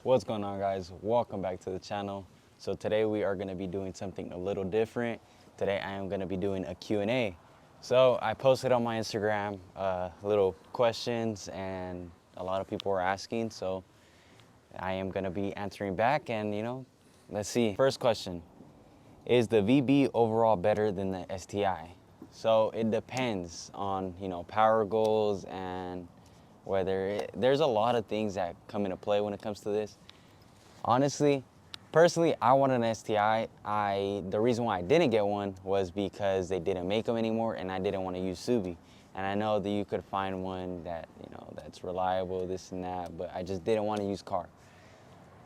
What's going on, guys? Welcome back to the channel. So today we are going to be doing something a little different. Today I am going to be doing a Q&A. So I posted on my Instagram little questions and a lot of people were asking, so I am going to be answering back and let's see. First question, is the VB overall better than the STI? So it depends on, power goals and there's a lot of things that come into play when it comes to this. Honestly, personally, I wanted an STI. The reason why I didn't get one was because they didn't make them anymore and I didn't want to use Subi. And I know that you could find one that, that's reliable, this and that, but I just didn't want to use car.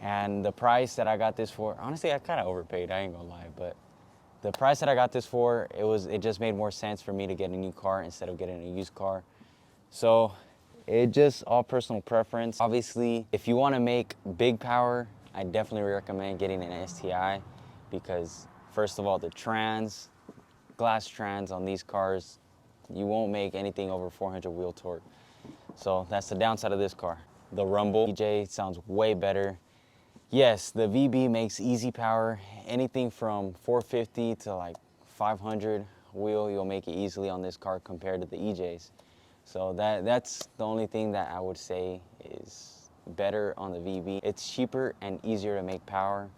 And the price that I got this for, honestly, I kind of overpaid, I ain't gonna lie, but the price that I got this for, it just made more sense for me to get a new car instead of getting a used car. So it just all personal preference. Obviously, if you want to make big power, I definitely recommend getting an STI because first of all, the glass trans on these cars, you won't make anything over 400 wheel torque. So that's the downside of this car. The rumble EJ sounds way better. Yes, the VB makes easy power. Anything from 450 to like 500 wheel, you'll make it easily on this car compared to the EJs. So that's the only thing that I would say is better on the VB. It's cheaper and easier to make power.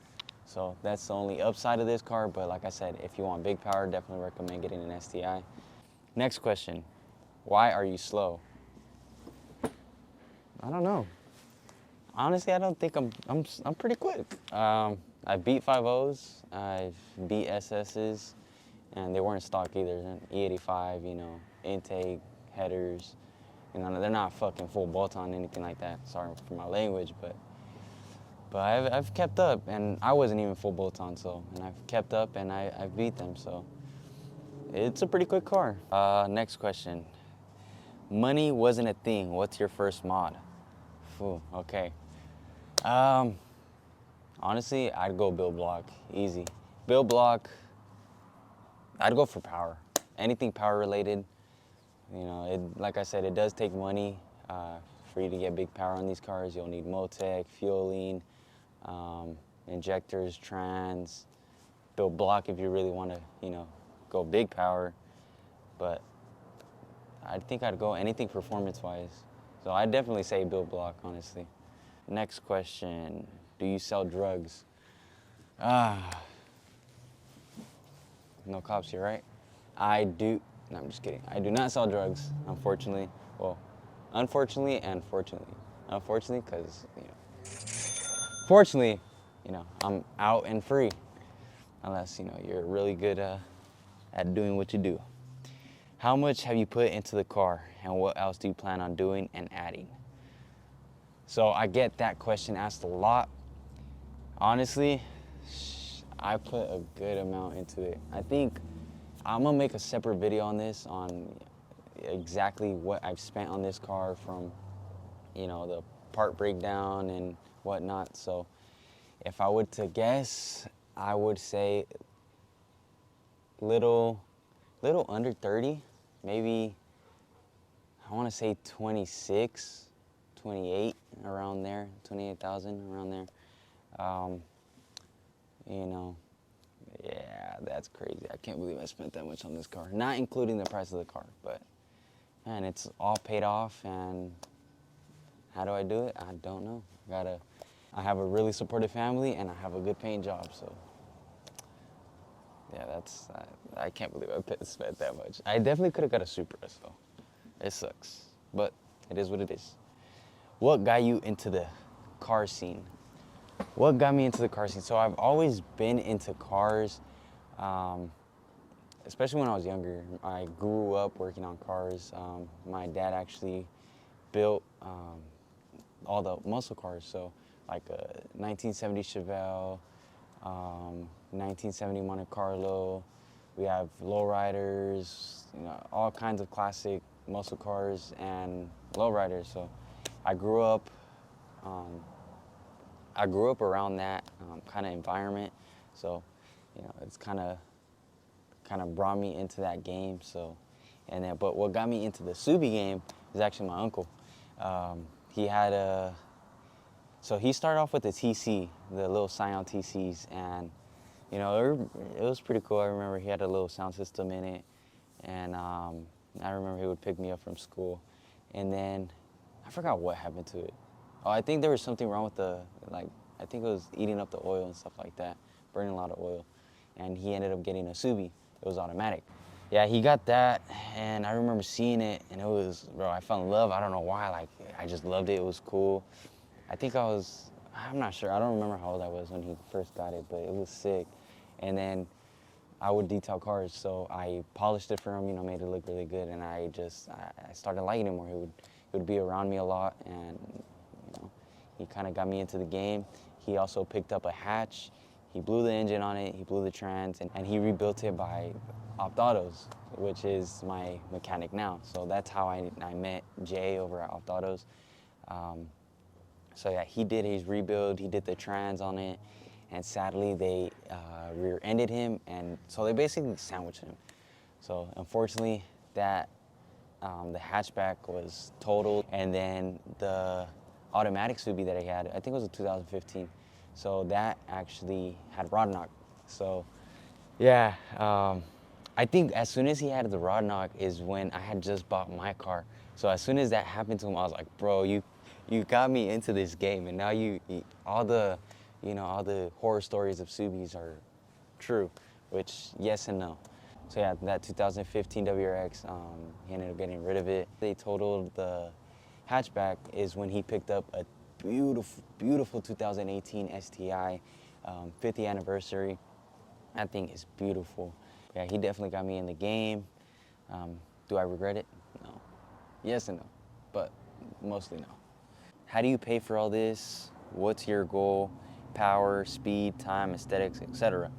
So that's the only upside of this car. But like I said, if you want big power, definitely recommend getting an STI. Next question, why are you slow? I don't know. Honestly, I don't think I'm pretty quick. I beat 5.0s, I've beat SS's, and they weren't stock either. E85, intake, headers, they're not fucking full bolt-on, anything like that. Sorry for my language, but I've kept up, and I wasn't even full bolt-on, and I've kept up and I've beat them, so it's a pretty quick car. Next question. Money wasn't a thing. What's your first mod? Ooh, okay. Honestly, I'd go build block, easy. Build block, I'd go for power. Anything power related. Like I said, it does take money for you to get big power on these cars. You'll need Motec, fueling, injectors, trans, build block if you really want to, go big power. But I think I'd go anything performance-wise. So I'd definitely say build block, honestly. Next question, do you sell drugs? No cops here, right? I do. No, I'm just kidding. I do not sell drugs, unfortunately. Well, unfortunately and fortunately. Unfortunately, because, fortunately, I'm out and free. Unless, you're really good at doing what you do. How much have you put into the car and what else do you plan on doing and adding? So I get that question asked a lot. Honestly, I put a good amount into it. I think I'm gonna make a separate video on this, on exactly what I've spent on this car from, the part breakdown and whatnot. So if I would to guess, I would say little under 30, maybe I wanna say 26, 28, around there, 28,000, around there. Yeah, that's crazy. I can't believe I spent that much on this car. Not including the price of the car, but man, it's all paid off. And how do I do it? I don't know. I have a really supportive family and I have a good paying job. So yeah, I can't believe I spent that much. I definitely could have got a Supra, so it sucks, but it is what it is. What got you into the car scene? What got me into the car scene? So I've always been into cars, especially when I was younger. I grew up working on cars. My dad actually built all the muscle cars, so like a 1970 Chevelle, 1970 Monte Carlo. We have lowriders, all kinds of classic muscle cars and lowriders. So I grew up around that kind of environment, so it's kind of brought me into that game. So, but what got me into the Subi game is actually my uncle. He had So he started off with the TC, the little Scion TCs, and you know, it was pretty cool. I remember he had a little sound system in it, and I remember he would pick me up from school, and then I forgot what happened to it. Oh, I think there was something wrong with I think it was eating up the oil and stuff like that, burning a lot of oil, and he ended up getting a Subi. It was automatic. Yeah, he got that, and I remember seeing it, and it was, bro, I fell in love. I don't know why, like, I just loved it. It was cool. I'm not sure. I don't remember how old I was when he first got it, but it was sick. And then I would detail cars, so I polished it for him, you know, made it look really good, and I started liking him more. He would be around me a lot, and you know, he kind of got me into the game. He also picked up a hatch. He blew the engine on it, he blew the trans, and he rebuilt it by Opt Autos, which is my mechanic now. So that's how I met Jay over at Opt Autos. So yeah, he did his rebuild, he did the trans on it, and sadly they rear-ended him, and so they basically sandwiched him. So unfortunately, the hatchback was totaled, and then the automatic Subi that he had, I think it was a 2015, so that actually had rod knock. So yeah, I think as soon as he had the rod knock is when I had just bought my car. So as soon as that happened to him, I was like, bro, you got me into this game, and now all the horror stories of Subis are true, which yes and no. So yeah, that 2015 WRX, he ended up getting rid of it. They totaled the hatchback is when he picked up a beautiful, beautiful 2018 STI, 50th anniversary. That thing is beautiful. Yeah, he definitely got me in the game. Do I regret it? No. Yes and no, but mostly no. How do you pay for all this? What's your goal? Power, speed, time, aesthetics, etc.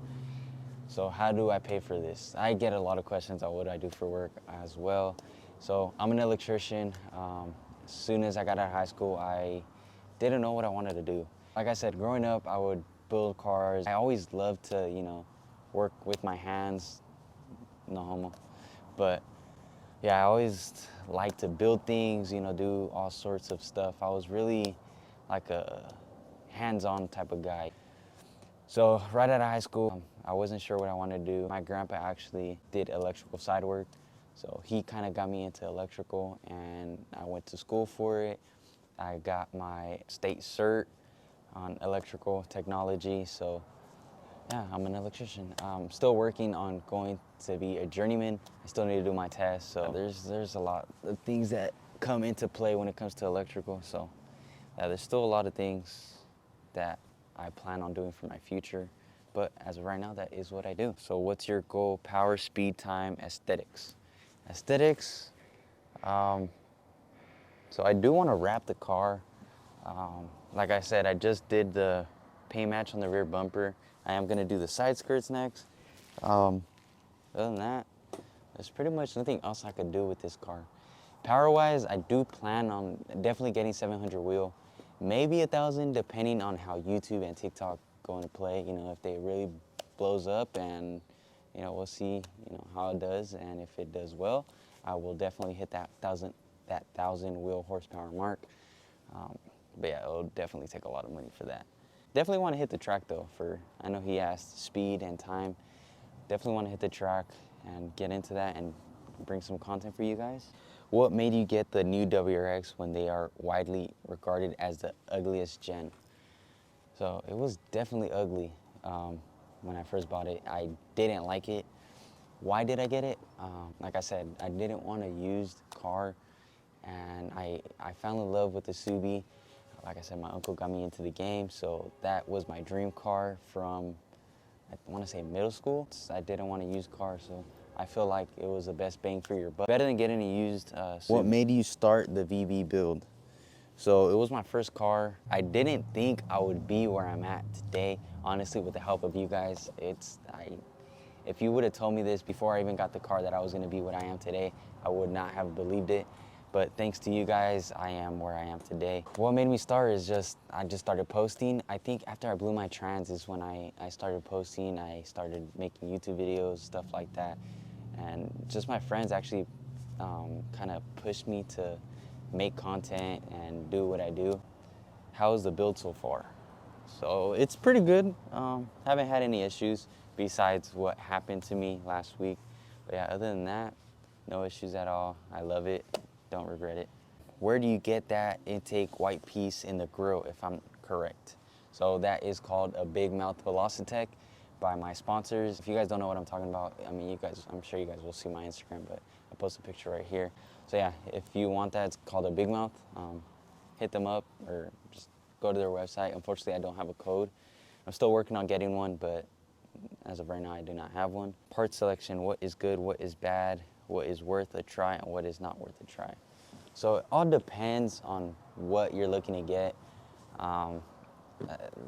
So how do I pay for this? I get a lot of questions on what I do for work as well. So I'm an electrician. As soon as I got out of high school, I didn't know what I wanted to do. Like I said, growing up, I would build cars. I always loved to, work with my hands, no homo. But yeah, I always liked to build things, do all sorts of stuff. I was really like a hands-on type of guy. So right out of high school, I wasn't sure what I wanted to do. My grandpa actually did electrical side work, so he kind of got me into electrical, and I went to school for it. I got my state cert on electrical technology, so yeah, I'm an electrician. I'm still working on going to be a journeyman. I still need to do my test, so there's a lot of things that come into play when it comes to electrical. So yeah, there's still a lot of things that I plan on doing for my future, but as of right now, that is what I do. So what's your goal? Power, speed, time, aesthetics. Aesthetics, so I do want to wrap the car. Like I said, I just did the paint match on the rear bumper. I am gonna do the side skirts next. Other than that, there's pretty much nothing else I could do with this car. Power-wise, I do plan on definitely getting 700 wheel, maybe 1,000, depending on how YouTube and TikTok go into play. If they really blows up, and we'll see, how it does, and if it does well, I will definitely hit that 1,000 wheel horsepower mark. But yeah, it'll definitely take a lot of money for that. Definitely want to hit the track though. I know he asked speed and time. Definitely want to hit the track and get into that and bring some content for you guys. What made you get the new WRX when they are widely regarded as the ugliest gen? So it was definitely ugly when I first bought it. I didn't like it. Why did I get it? Like I said, I didn't want a used car, and I fell in love with the Subi. Like I said, my uncle got me into the game, so that was my dream car from, I want to say, middle school. I didn't want a used car, so I feel like it was the best bang for your buck. Better than getting a used Subi. What made you start the VB build? So it was my first car. I didn't think I would be where I'm at today. Honestly, with the help of you guys, if you would have told me this before I even got the car that I was gonna be what I am today, I would not have believed it. But thanks to you guys, I am where I am today. What made me start is I just started posting. I think after I blew my trans is when I started posting. I started making YouTube videos, stuff like that. And just my friends actually kind of pushed me to make content and do what I do. how's the build so far? So it's pretty good. Haven't had any issues besides what happened to me last week. But yeah, other than that, no issues at all. I love it. Don't regret it. Where do you get that intake white piece in the grill, if I'm correct? So that is called a Big Mouth Velocitech by my sponsors. If you guys don't know what I'm talking about, I mean, I'm sure you guys will see my Instagram, but I post a picture right here. So yeah, if you want that, it's called a Big Mouth. Hit them up or just go to their website. Unfortunately, I don't have a code. I'm still working on getting one, but as of right now, I do not have one. Part selection, what is good, what is bad, what is worth a try, and what is not worth a try. So it all depends on what you're looking to get.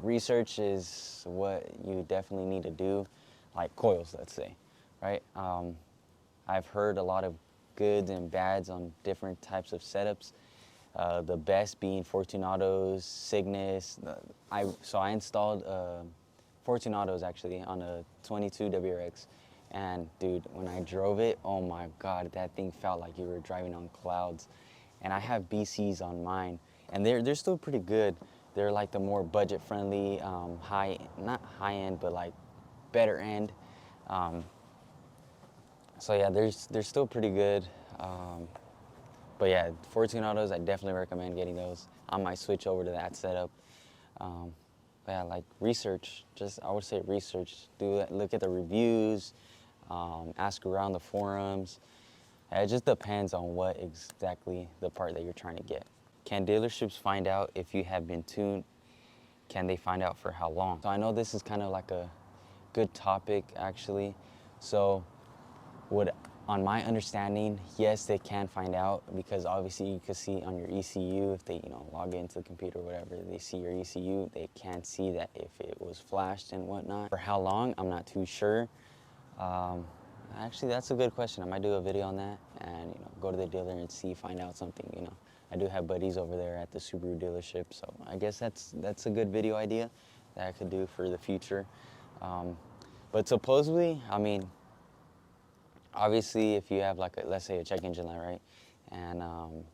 Research is what you definitely need to do, like coils, let's say, right? I've heard a lot of goods and bads on different types of setups. The best being Fortunatos, Cygnus. So I installed Fortunatos actually on a 22 WRX, and dude, when I drove it, oh my God, that thing felt like you were driving on clouds. And I have BCs on mine, and they're still pretty good. They're like the more budget-friendly, not high-end, but like better end. So yeah, they're still pretty good. But yeah, Fortunatos, I definitely recommend getting those. I might switch over to that setup. But yeah, like research, I would say research. Look at the reviews, ask around the forums. It just depends on what exactly the part that you're trying to get. Can dealerships find out if you have been tuned? Can they find out for how long? So I know this is kind of like a good topic actually. So on my understanding, yes, they can find out, because obviously you can see on your ECU, if they log into the computer or whatever, they see your ECU, they can see that if it was flashed and whatnot. For how long, I'm not too sure. Actually, that's a good question. I might do a video on that and go to the dealer and find out something. I do have buddies over there at the Subaru dealership, so I guess that's a good video idea that I could do for the future. But supposedly, I mean, obviously, if you have let's say a check engine light, right, and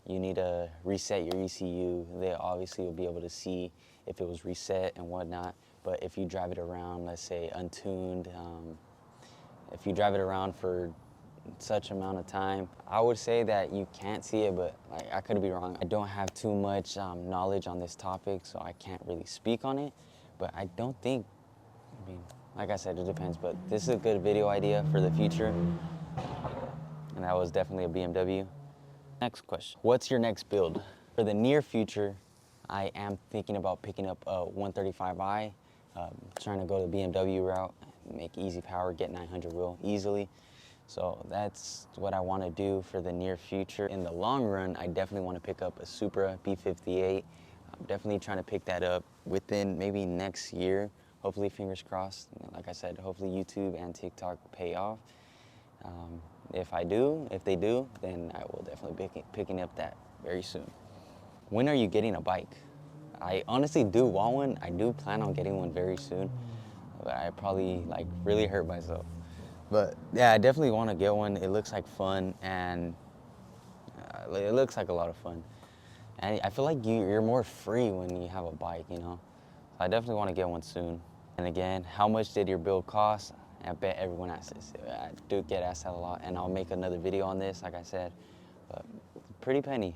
you need to reset your ECU, they obviously will be able to see if it was reset and whatnot. But if you drive it around, let's say untuned, if you drive it around for such amount of time, I would say that you can't see it, but I could be wrong. I don't have too much knowledge on this topic, so I can't really speak on it. But I don't think, I mean, like I said, it depends, but this is a good video idea for the future. And that was definitely a BMW. Next question, what's your next build? For the near future, I am thinking about picking up a 135i, trying to go the BMW route, make easy power, get 900 wheel easily. So that's what I want to do for the near future. In the long run, I definitely want to pick up a Supra B58. I'm definitely trying to pick that up within maybe next year. Hopefully, fingers crossed. Like I said, hopefully YouTube and TikTok pay off. If they do, then I will definitely be picking up that very soon. When are you getting a bike? I honestly do want one. I do plan on getting one very soon, but I probably really hurt myself. But yeah, I definitely want to get one. It looks like fun, and it looks like a lot of fun. And I feel like you're more free when you have a bike, So I definitely want to get one soon. And again, how much did your build cost? I bet everyone asks this. I do get asked that a lot, and I'll make another video on this, like I said. But pretty penny,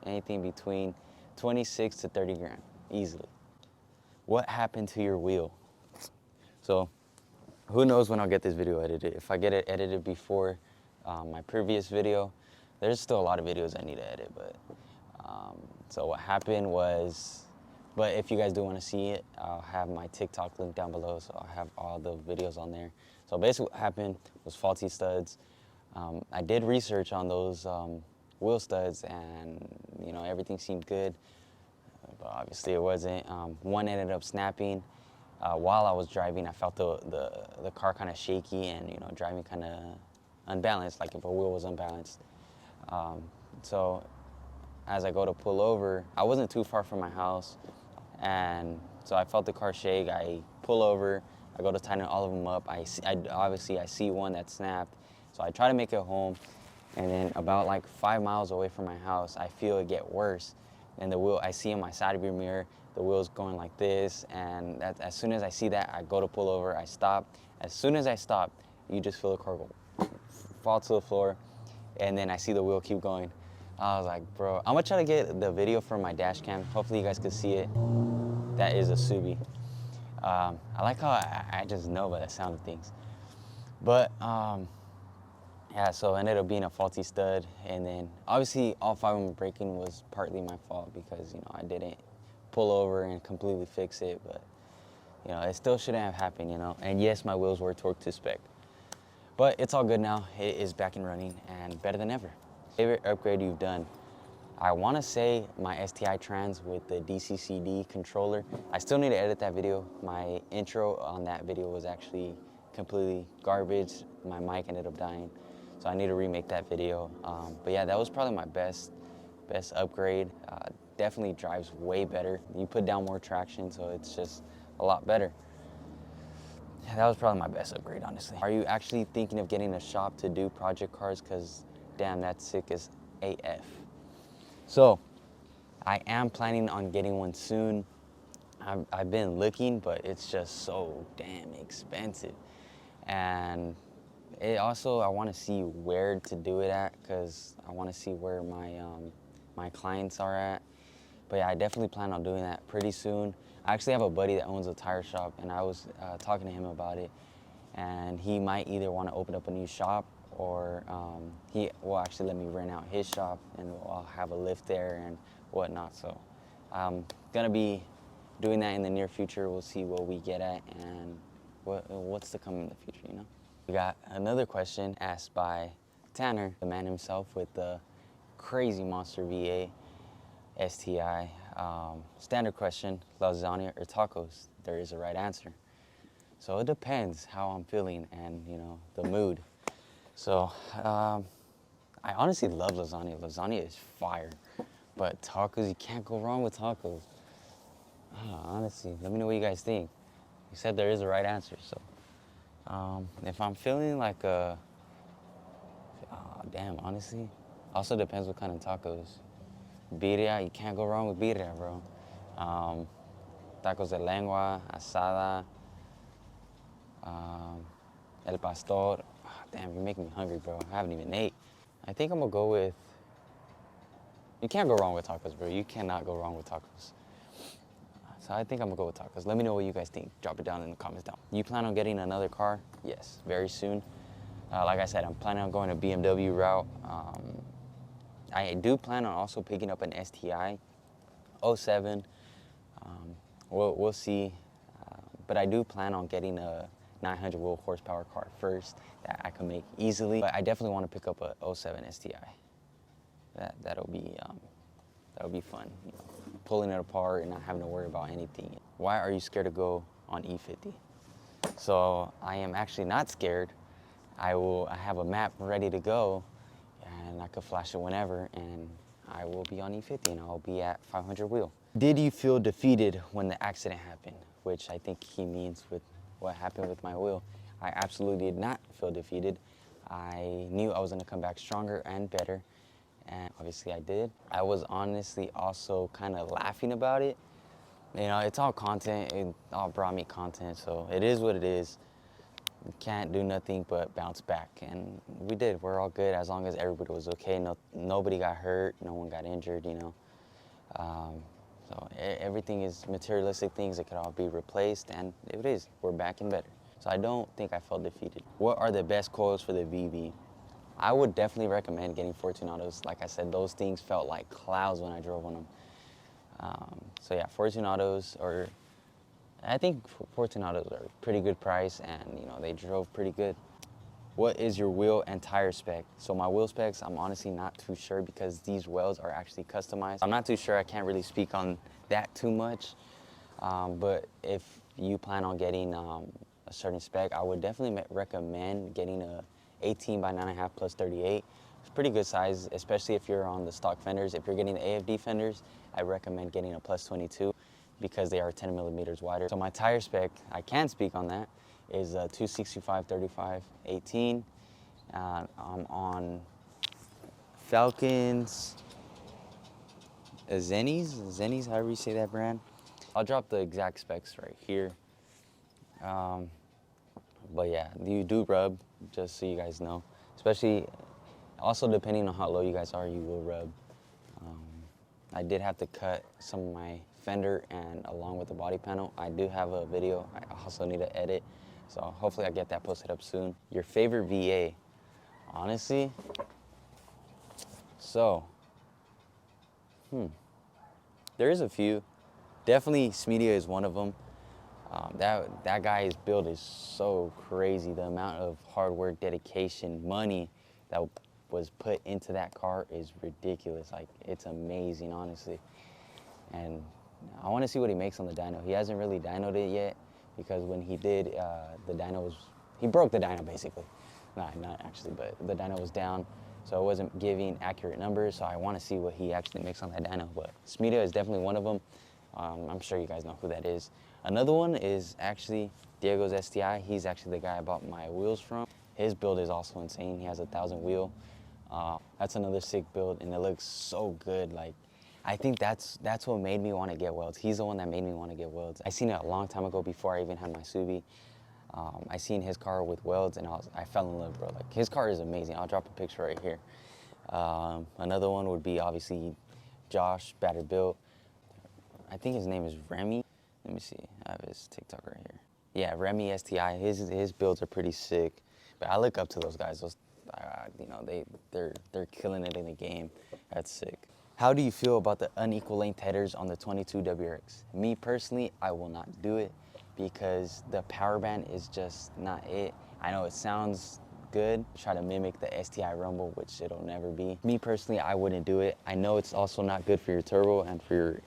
anything between 26 to 30 grand, easily. What happened to your wheel? So who knows when I'll get this video edited. If I get it edited before my previous video, there's still a lot of videos I need to edit. But so what happened was, but if you guys do want to see it, I'll have my TikTok link down below, so I'll have all the videos on there. So basically what happened was faulty studs. I did research on those wheel studs, and everything seemed good, but obviously it wasn't. One ended up snapping. While I was driving, I felt the car kind of shaky and driving kind of unbalanced, like if a wheel was unbalanced. So as I go to pull over, I wasn't too far from my house, and so I felt the car shake. I pull over, I go to tighten all of them up. Obviously I see one that snapped, so I try to make it home, and then about 5 miles away from my house, I feel it get worse. and the wheel, I see in my side view mirror, the wheel's going like this, and as soon as I see that, I go to pull over, I stop. As soon as I stop, you just feel the car go fall to the floor, and then I see the wheel keep going. I was like, bro, I'm gonna try to get the video from my dash cam. Hopefully you guys can see it. That is a Subi. I like how I just know by the sound of things. But yeah, so it ended up being a faulty stud, and then obviously all 5 of them breaking was partly my fault because, you know, I didn't pull over and completely fix it, but you know, it still shouldn't have happened, you know. And yes, my wheels were torqued to spec, but it's all good now. It is back and running and better than ever. Favorite upgrade you've done? I want to say my STI trans with the DCCD controller. I still need to edit that video. My intro on that video was actually completely garbage. My mic ended up dying, so I need to remake that video. But yeah, that was probably my best upgrade. Definitely drives way better. You put down more traction, so it's just a lot better. Yeah, that was probably my best upgrade, honestly. Are you actually thinking of getting a shop to do project cars? Cause damn, that's sick as AF. So I am planning on getting one soon. I've been looking, but it's just so damn expensive. And it also, I want to see where to do it at, because I want to see where my clients are at. But yeah, I definitely plan on doing that pretty soon. I actually have a buddy that owns a tire shop, and I was talking to him about it. And he might either want to open up a new shop, or he will actually let me rent out his shop, and I'll have a lift there and whatnot. So I'm gonna be doing that in the near future. We'll see what we get at and what's to come in the future, you know? We got another question asked by Tanner, the man himself with the crazy monster V8 STI. Standard question, lasagna or tacos? There is a right answer. So it depends how I'm feeling and, you know, the mood. So I honestly love lasagna. Lasagna is fire. But tacos, you can't go wrong with tacos. Honestly, let me know what you guys think. You said there is a right answer, so. If I'm feeling like damn, honestly, also depends what kind of tacos. Birria, you can't go wrong with birria, bro. Tacos de lengua, asada, el pastor. Damn, you're making me hungry, bro. I haven't even ate. I think I'm gonna go with, you can't go wrong with tacos, bro. You cannot go wrong with tacos. So I think I'm gonna go with tacos. Let me know what you guys think. Drop it down in the comments down. You plan on getting another car? Yes, very soon. Like I said, I'm planning on going a BMW route. I do plan on also picking up an STI 07. We'll see. But I do plan on getting a 900 wheel horsepower car first that I can make easily. But I definitely want to pick up a 07 STI. That'll be fun. You know, pulling it apart and not having to worry about anything. Why are you scared to go on E50? So I am actually not scared. I have a map ready to go, and I could flash it whenever, and I will be on E50 and I'll be at 500 wheel. Did you feel defeated when the accident happened? Which I think he means with what happened with my wheel. I absolutely did not feel defeated. I knew I was gonna come back stronger and better, and obviously I did. I was honestly also kind of laughing about it. You know, it's all content, it all brought me content, so it is what it is. You can't do nothing but bounce back, and we did. We're all good as long as everybody was okay. Nobody got hurt, no one got injured, you know. So everything is materialistic things that could all be replaced, and it is. We're back and better. So I don't think I felt defeated. What are the best coils for the VB? I would definitely recommend getting Fortunatos. Like I said, those things felt like clouds when I drove on them. So yeah, Fortunatos, or I think Fortunatos are a pretty good price, and you know, they drove pretty good. What is your wheel and tire spec? So my wheel specs, I'm honestly not too sure because these wheels are actually customized. I'm not too sure, I can't really speak on that too much. But if you plan on getting a certain spec, I would definitely recommend getting a 18 by 9.5 plus 38. It's pretty good size, especially if you're on the stock fenders. If you're getting the AFD fenders, I recommend getting a plus 22 because they are 10 millimeters wider. So my tire spec, I can speak on that, is a 265 35 18. I'm on Falcons. Zennies, however you say that brand. I'll drop the exact specs right here. But yeah, you do rub, just so you guys know. Especially, also depending on how low you guys are, you will rub. I did have to cut some of my fender and along with the body panel. I do have a video I also need to edit. So hopefully I get that posted up soon. Your favorite VA, honestly. So, there is a few. Definitely Smedia is one of them. That guy's build is so crazy. The amount of hard work, dedication, money that was put into that car is ridiculous. Like, it's amazing, honestly. And I want to see what he makes on the dyno. He hasn't really dynoed it yet because when he did, the dyno was, he broke the dyno basically. Not actually, but the dyno was down, so it wasn't giving accurate numbers. So I want to see what he actually makes on that dyno. But Smedia is definitely one of them. I'm sure you guys know who that is. Another one is actually Diego's STI. He's actually the guy I bought my wheels from. His build is also insane. He has a 1000 wheel. That's another sick build, and it looks so good. Like, I think that's what made me want to get welds. He's the one that made me want to get welds. I seen it a long time ago before I even had my Subi. I seen his car with welds, and I fell in love, bro. Like, his car is amazing. I'll drop a picture right here. Another one would be obviously Josh, Battered Built. I think his name is Remy. Let me see. I have his TikTok right here. Yeah, Remy STI. His builds are pretty sick. But I look up to those guys. Those, you know, they're killing it in the game. That's sick. How do you feel about the unequal length headers on the 22 WRX? Me personally, I will not do it because the power band is just not it. I know it sounds good, try to mimic the STI Rumble, which it'll never be. Me personally, I wouldn't do it. I know it's also not good for your turbo and for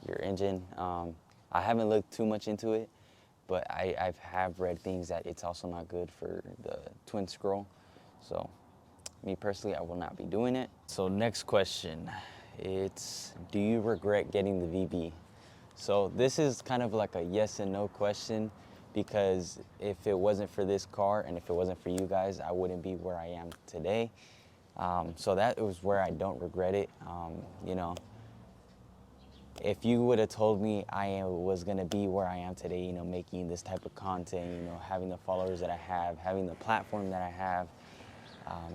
your engine. I haven't looked too much into it, but I have read things that it's also not good for the twin scroll. So me personally, I will not be doing it. So next question, it's, do you regret getting the VB? So this is kind of like a yes and no question, because if it wasn't for this car and if it wasn't for you guys, I wouldn't be where I am today. So that was where I don't regret it. You know, if you would have told me I was gonna be where I am today, you know, making this type of content, you know, having the followers that I have, having the platform that I have,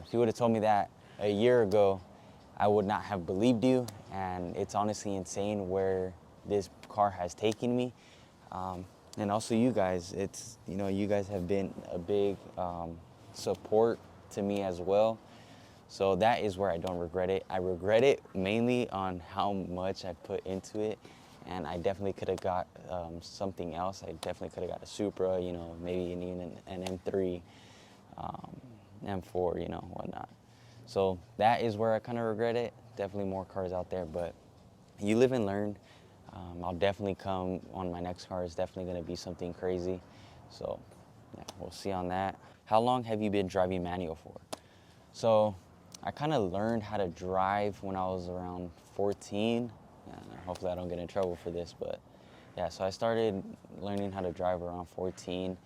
if you would have told me that a year ago, I would not have believed you. And it's honestly insane where this car has taken me. And also you guys, it's, you know, you guys have been a big support to me as well. So that is where I don't regret it. I regret it mainly on how much I put into it, and I definitely could have got something else. I definitely could have got a Supra, you know, maybe even an M3, M4, you know, whatnot. So that is where I kind of regret it. Definitely more cars out there, but you live and learn. I'll definitely come on my next car. It's definitely going to be something crazy. So yeah, we'll see on that. How long have you been driving manual for? So I kind of learned how to drive when I was around 14. Hopefully I don't get in trouble for this, but yeah, so I started learning how to drive around 14,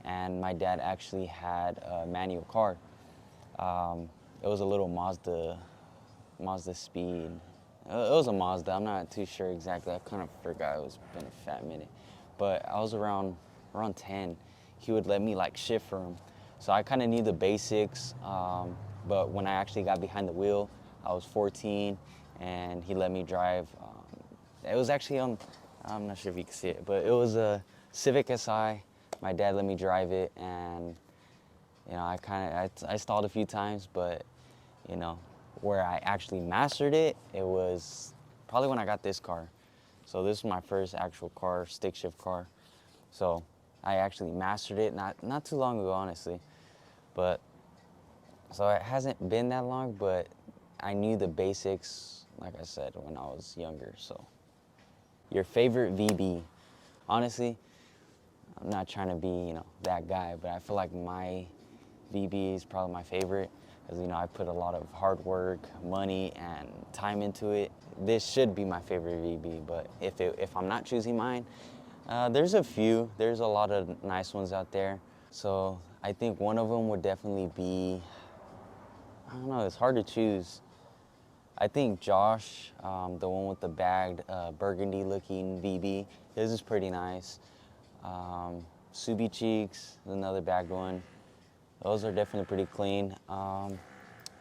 and my dad actually had a manual car. It was a little Mazda Speed. It was a Mazda, I'm not too sure exactly. I kind of forgot, it's been a fat minute. But I was around 10. He would let me like shift for him. So I kind of knew the basics, but when I actually got behind the wheel, I was 14 and he let me drive. It was actually on, I'm not sure if you can see it, but it was a Civic Si. My dad let me drive it, and you know, I stalled a few times, but you know, where I actually mastered it, it was probably when I got this car. So this was my first actual car, stick shift car. So I actually mastered it not too long ago, honestly. But so it hasn't been that long, but I knew the basics, like I said, when I was younger. So your favorite VB? Honestly, I'm not trying to be, you know, that guy, but I feel like my VB is probably my favorite, because, you know, I put a lot of hard work, money, and time into it. This should be my favorite VB, but if I'm not choosing mine, there's a few. There's a lot of nice ones out there. So I think one of them would definitely be, I don't know, it's hard to choose. I think Josh, the one with the bagged burgundy looking VB, his is pretty nice. Subi Cheeks, another bagged one. Those are definitely pretty clean. Other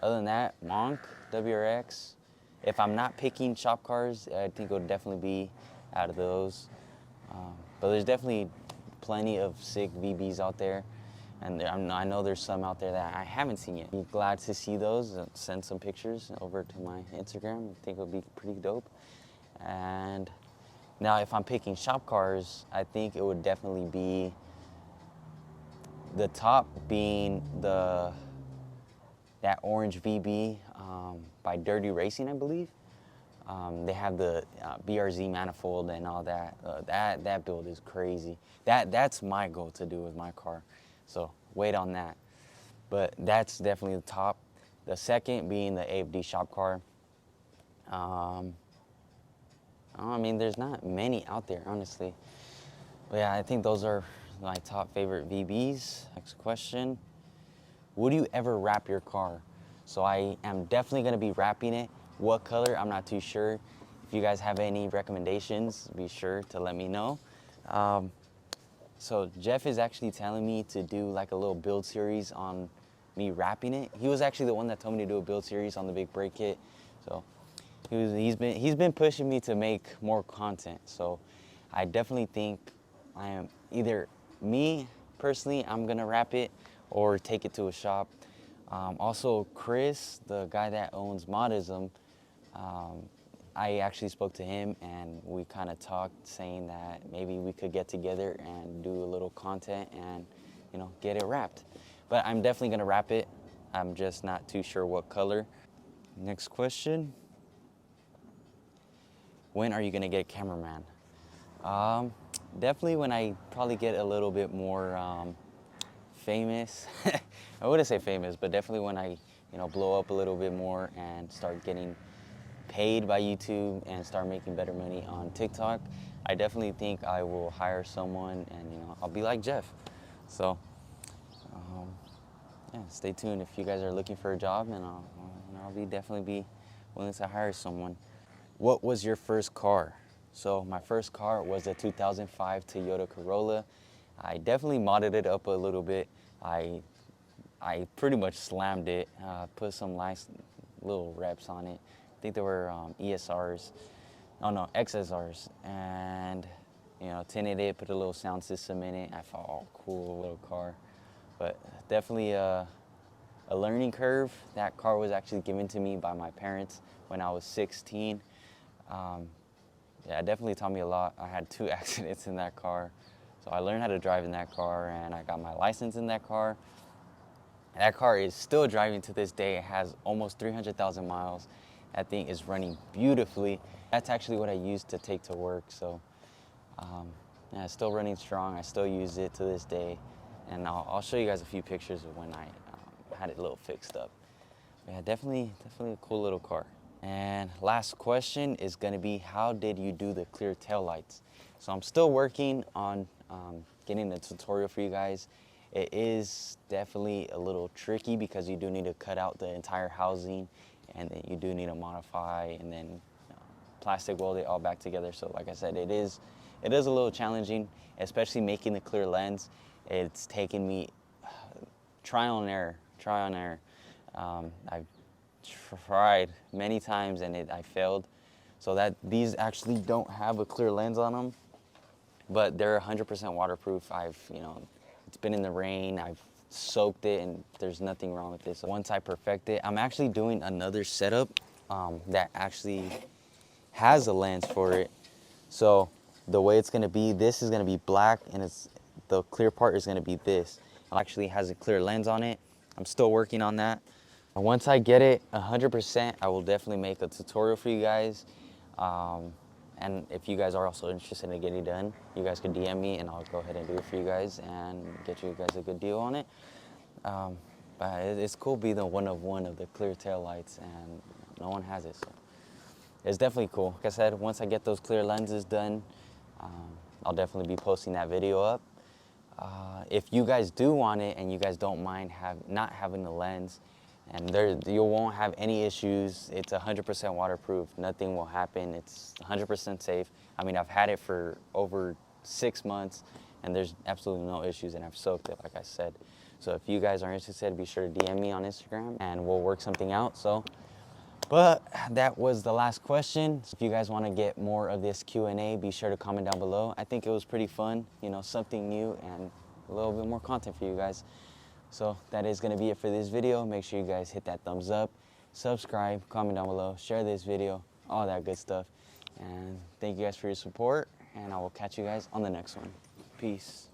than that, Monk, WRX. If I'm not picking shop cars, I think it would definitely be out of those. But there's definitely plenty of sick VBs out there. And I know there's some out there that I haven't seen yet. I'm glad to see those. Send some pictures over to my Instagram. I think it would be pretty dope. And now if I'm picking shop cars, I think it would definitely be the top being that orange VB by Dirty Racing, I believe. They have the BRZ manifold and all that. That build is crazy. That's my goal to do with my car. So wait on that. But that's definitely the top. The second being the AFD shop car. I mean, there's not many out there, honestly. But yeah, I think those are my top favorite VBs. Next question. Would you ever wrap your car? So I am definitely gonna be wrapping it. What color, I'm not too sure. If you guys have any recommendations, be sure to let me know. So Jeff is actually telling me to do like a little build series on me wrapping it. He was actually the one that told me to do a build series on the big brake kit. So he's been pushing me to make more content. So I definitely think I am either me personally, I'm gonna wrap it or take it to a shop. Also Chris, the guy that owns Modism, I actually spoke to him and we kind of talked saying that maybe we could get together and do a little content and, you know, get it wrapped. But I'm definitely gonna wrap it. I'm just not too sure what color. Next question. When are you gonna get a cameraman? Definitely when I probably get a little bit more famous. I wouldn't say famous, but definitely when I, you know, blow up a little bit more and start getting paid by YouTube and start making better money on TikTok. I definitely think I will hire someone and, you know, I'll be like Jeff. So, yeah, stay tuned if you guys are looking for a job, and I'll definitely be willing to hire someone. What was your first car? So my first car was a 2005 Toyota Corolla. I definitely modded it up a little bit. I pretty much slammed it, put some nice little reps on it. I think they were ESRs, oh no, XSRs, and you know, tinted it, put a little sound system in it. I thought, oh, cool little car. But definitely a learning curve. That car was actually given to me by my parents when I was 16. Yeah, it definitely taught me a lot. I had 2 accidents in that car. So I learned how to drive in that car, and I got my license in that car. That car is still driving to this day. It has almost 300,000 miles. That thing is running beautifully. That's actually what I use to take to work. So yeah, it's still running strong. I still use it to this day. And I'll show you guys a few pictures of when I had it a little fixed up. Yeah, definitely a cool little car. And last question is gonna be, how did you do the clear taillights? So I'm still working on getting a tutorial for you guys. It is definitely a little tricky because you do need to cut out the entire housing, and then you do need to modify and then plastic weld it all back together. So like I said, it is a little challenging, especially making the clear lens. It's taken me trial and error. I've tried many times and I failed. So that these actually don't have a clear lens on them, but they're 100% waterproof. It's been in the rain, I've soaked it, and there's nothing wrong with this. So once I perfect it, I'm actually doing another setup that actually has a lens for it. So the way it's gonna be, this is gonna be black, and the clear part is gonna be this. It actually has a clear lens on it. I'm still working on that. Once I get it 100%, I will definitely make a tutorial for you guys. And if you guys are also interested in getting it done, you guys can DM me and I'll go ahead and do it for you guys and get you guys a good deal on it. But it's cool being the one of the clear tail lights, and no one has it, so it's definitely cool. Like I said, once I get those clear lenses done, I'll definitely be posting that video up. If you guys do want it and you guys don't mind not having the lens, and there you won't have any issues. It's 100% waterproof. Nothing will happen. It's 100% safe. I mean, I've had it for over 6 months, and there's absolutely no issues, and I've soaked it, like I said. So if you guys are interested, be sure to DM me on Instagram, and we'll work something out. So, but that was the last question. If you guys want to get more of this Q&A, be sure to comment down below. I think it was pretty fun, you know, something new and a little bit more content for you guys. So that is going to be it for this video. Make sure you guys hit that thumbs up, subscribe, comment down below, share this video, all that good stuff. And thank you guys for your support, and I will catch you guys on the next one. Peace.